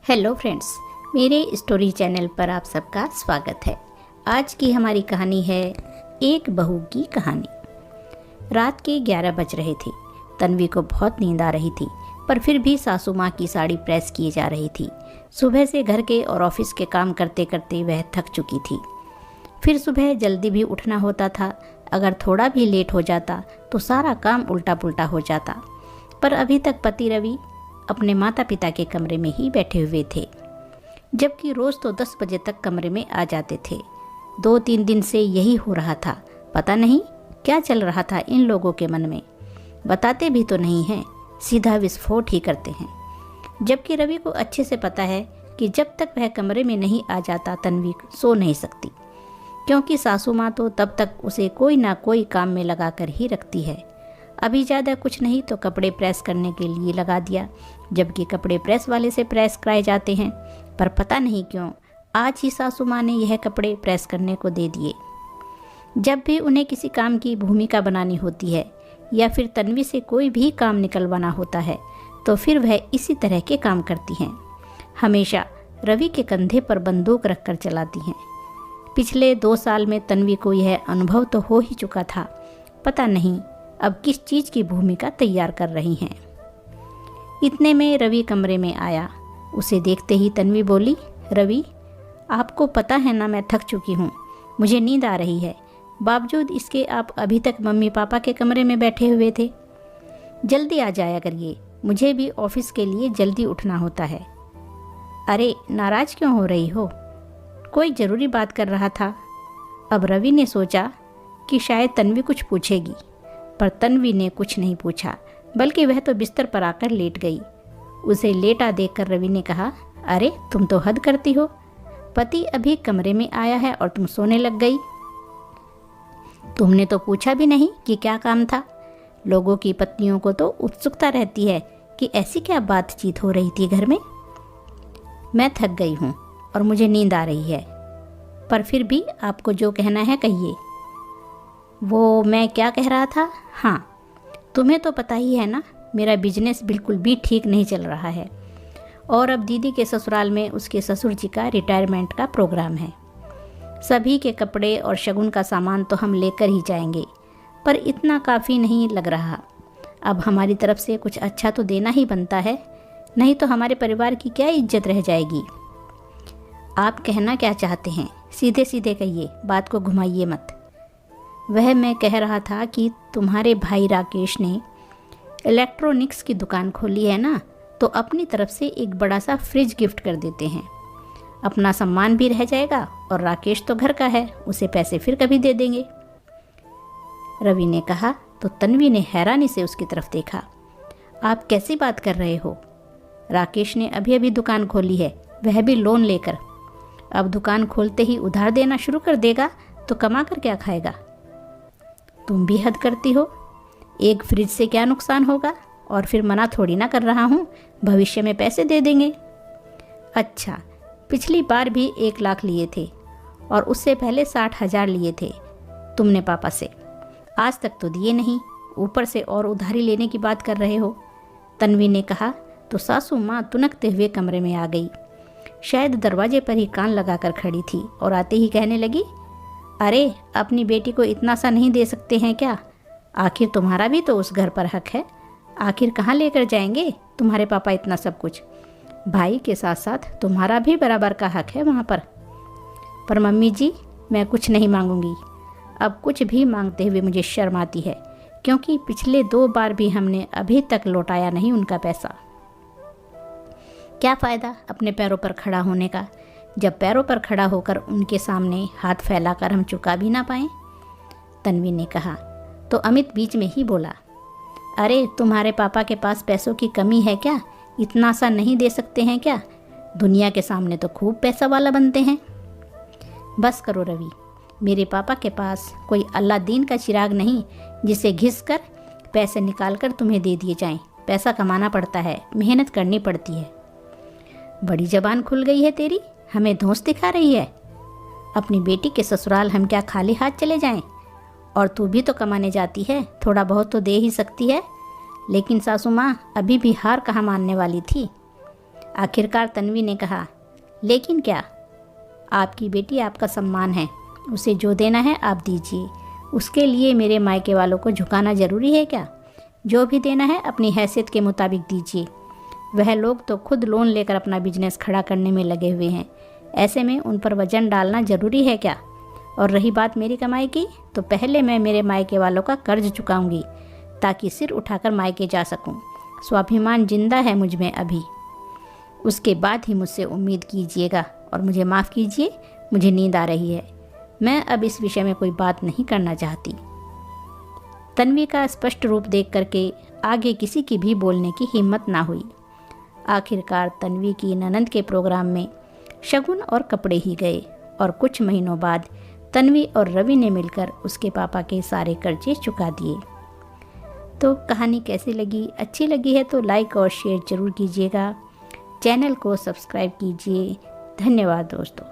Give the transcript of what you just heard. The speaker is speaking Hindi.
हेलो फ्रेंड्स, मेरे स्टोरी चैनल पर आप सबका स्वागत है। आज की हमारी कहानी है एक बहू की कहानी। रात के 11 बज रहे थे। तन्वी को बहुत नींद आ रही थी, पर फिर भी सासू माँ की साड़ी प्रेस की जा रही थी। सुबह से घर के और ऑफिस के काम करते करते वह थक चुकी थी। फिर सुबह जल्दी भी उठना होता था। अगर थोड़ा भी लेट हो जाता तो सारा काम उल्टा पुल्टा हो जाता। पर अभी तक पति रवि अपने माता पिता के कमरे में ही बैठे हुए थे, जबकि रोज़ तो 10 बजे तक कमरे में आ जाते थे। 2-3 दिन से यही हो रहा था। पता नहीं क्या चल रहा था इन लोगों के मन में। बताते भी तो नहीं हैं, सीधा विस्फोट ही करते हैं। जबकि रवि को अच्छे से पता है कि जब तक वह कमरे में नहीं आ जाता तन्वी सो नहीं सकती, क्योंकि सासू माँ तो तब तक उसे कोई ना कोई काम में लगा कर ही रखती है। अभी ज़्यादा कुछ नहीं तो कपड़े प्रेस करने के लिए लगा दिया, जबकि कपड़े प्रेस वाले से प्रेस कराए जाते हैं। पर पता नहीं क्यों आज ही सासू माँ ने यह कपड़े प्रेस करने को दे दिए। जब भी उन्हें किसी काम की भूमिका बनानी होती है या फिर तन्वी से कोई भी काम निकलवाना होता है तो फिर वह इसी तरह के काम करती हैं। हमेशा रवि के कंधे पर बंदूक रखकर चलाती हैं। पिछले 2 साल में तन्वी को यह अनुभव तो हो ही चुका था। पता नहीं अब किस चीज़ की भूमिका तैयार कर रही हैं। इतने में रवि कमरे में आया। उसे देखते ही तन्वी बोली, रवि, आपको पता है ना मैं थक चुकी हूँ, मुझे नींद आ रही है। बावजूद इसके आप अभी तक मम्मी पापा के कमरे में बैठे हुए थे। जल्दी आ जाया करिए, मुझे भी ऑफिस के लिए जल्दी उठना होता है। अरे नाराज़ क्यों हो रही हो? कोई ज़रूरी बात कर रहा था। अब रवि ने सोचा कि शायद तन्वी कुछ पूछेगी, पर तन्वी ने कुछ नहीं पूछा, बल्कि वह तो बिस्तर पर आकर लेट गई। उसे लेटा देखकर रवि ने कहा, अरे तुम तो हद करती हो। पति अभी कमरे में आया है और तुम सोने लग गई। तुमने तो पूछा भी नहीं कि क्या काम था। लोगों की पत्नियों को तो उत्सुकता रहती है कि ऐसी क्या बातचीत हो रही थी घर में। मैं थक गई हूँ और मुझे नींद आ रही है, पर फिर भी आपको जो कहना है कहिए। वो मैं क्या कह रहा था, हाँ, तुम्हें तो पता ही है ना, मेरा बिजनेस बिल्कुल भी ठीक नहीं चल रहा है और अब दीदी के ससुराल में उसके ससुर जी का रिटायरमेंट का प्रोग्राम है। सभी के कपड़े और शगुन का सामान तो हम लेकर ही जाएंगे, पर इतना काफ़ी नहीं लग रहा। अब हमारी तरफ से कुछ अच्छा तो देना ही बनता है, नहीं तो हमारे परिवार की क्या इज्जत रह जाएगी। आप कहना क्या चाहते हैं, सीधे सीधे कहिए, बात को घुमाइए मत। वह मैं कह रहा था कि तुम्हारे भाई राकेश ने इलेक्ट्रॉनिक्स की दुकान खोली है ना, तो अपनी तरफ से एक बड़ा सा फ्रिज गिफ्ट कर देते हैं। अपना सम्मान भी रह जाएगा और राकेश तो घर का है, उसे पैसे फिर कभी दे देंगे। रवि ने कहा तो तन्वी ने हैरानी से उसकी तरफ देखा। आप कैसी बात कर रहे हो? राकेश ने अभी अभी दुकान खोली है, वह भी लोन लेकर। अब दुकान खोलते ही उधार देना शुरू कर देगा तो कमा कर क्या खाएगा? तुम भी हद करती हो। एक फ्रिज से क्या नुकसान होगा? और फिर मना थोड़ी ना कर रहा हूँ, भविष्य में पैसे दे देंगे। अच्छा, पिछली बार भी 1 लाख लिए थे और उससे पहले 60,000 लिए थे तुमने पापा से। आज तक तो दिए नहीं, ऊपर से और उधारी लेने की बात कर रहे हो। तन्वी ने कहा तो सासू माँ तुनकते हुए कमरे में आ गई। शायद दरवाजे पर ही कान लगाकर खड़ी थी और आते ही कहने लगी, अरे अपनी बेटी को इतना सा नहीं दे सकते हैं क्या? आखिर तुम्हारा भी तो उस घर पर हक है। आखिर कहाँ लेकर जाएंगे तुम्हारे पापा इतना सब कुछ? भाई के साथ साथ तुम्हारा भी बराबर का हक है वहाँ पर। पर मम्मी जी, मैं कुछ नहीं मांगूंगी। अब कुछ भी मांगते हुए मुझे शर्म आती है, क्योंकि पिछले 2 बार भी हमने अभी तक लौटाया नहीं उनका पैसा। क्या फ़ायदा अपने पैरों पर खड़ा होने का, जब पैरों पर खड़ा होकर उनके सामने हाथ फैलाकर हम चुका भी ना पाएं। तन्वी ने कहा तो अमित बीच में ही बोला, अरे तुम्हारे पापा के पास पैसों की कमी है क्या? इतना सा नहीं दे सकते हैं क्या? दुनिया के सामने तो खूब पैसा वाला बनते हैं। बस करो रवि, मेरे पापा के पास कोई अल्लादीन का चिराग नहीं जिसे घिस कर पैसे निकाल कर तुम्हें दे दिए जाएं। पैसा कमाना पड़ता है, मेहनत करनी पड़ती है। बड़ी जबान खुल गई है तेरी, हमें धौंस दिखा रही है। अपनी बेटी के ससुराल हम क्या खाली हाथ चले जाएं? और तू भी तो कमाने जाती है, थोड़ा बहुत तो दे ही सकती है। लेकिन सासू माँ अभी भी हार कहाँ मानने वाली थी। आखिरकार तन्वी ने कहा, लेकिन क्या? आपकी बेटी आपका सम्मान है, उसे जो देना है आप दीजिए। उसके लिए मेरे मायके वालों को झुकाना ज़रूरी है क्या? जो भी देना है अपनी हैसियत के मुताबिक दीजिए। वह लोग तो खुद लोन लेकर अपना बिजनेस खड़ा करने में लगे हुए हैं, ऐसे में उन पर वजन डालना ज़रूरी है क्या? और रही बात मेरी कमाई की, तो पहले मैं मेरे मायके वालों का कर्ज चुकाऊंगी ताकि सिर उठाकर मायके जा सकूं। स्वाभिमान जिंदा है मुझ में अभी, उसके बाद ही मुझसे उम्मीद कीजिएगा। और मुझे माफ़ कीजिए, मुझे नींद आ रही है, मैं अब इस विषय में कोई बात नहीं करना चाहती। तन्वी का स्पष्ट रूप देख करके आगे किसी की भी बोलने की हिम्मत ना हुई। आखिरकार तन्वी की ननंद के प्रोग्राम में शगुन और कपड़े ही गए और कुछ महीनों बाद तन्वी और रवि ने मिलकर उसके पापा के सारे कर्जे चुका दिए। तो कहानी कैसी लगी? अच्छी लगी है तो लाइक और शेयर ज़रूर कीजिएगा। चैनल को सब्सक्राइब कीजिए। धन्यवाद दोस्तों।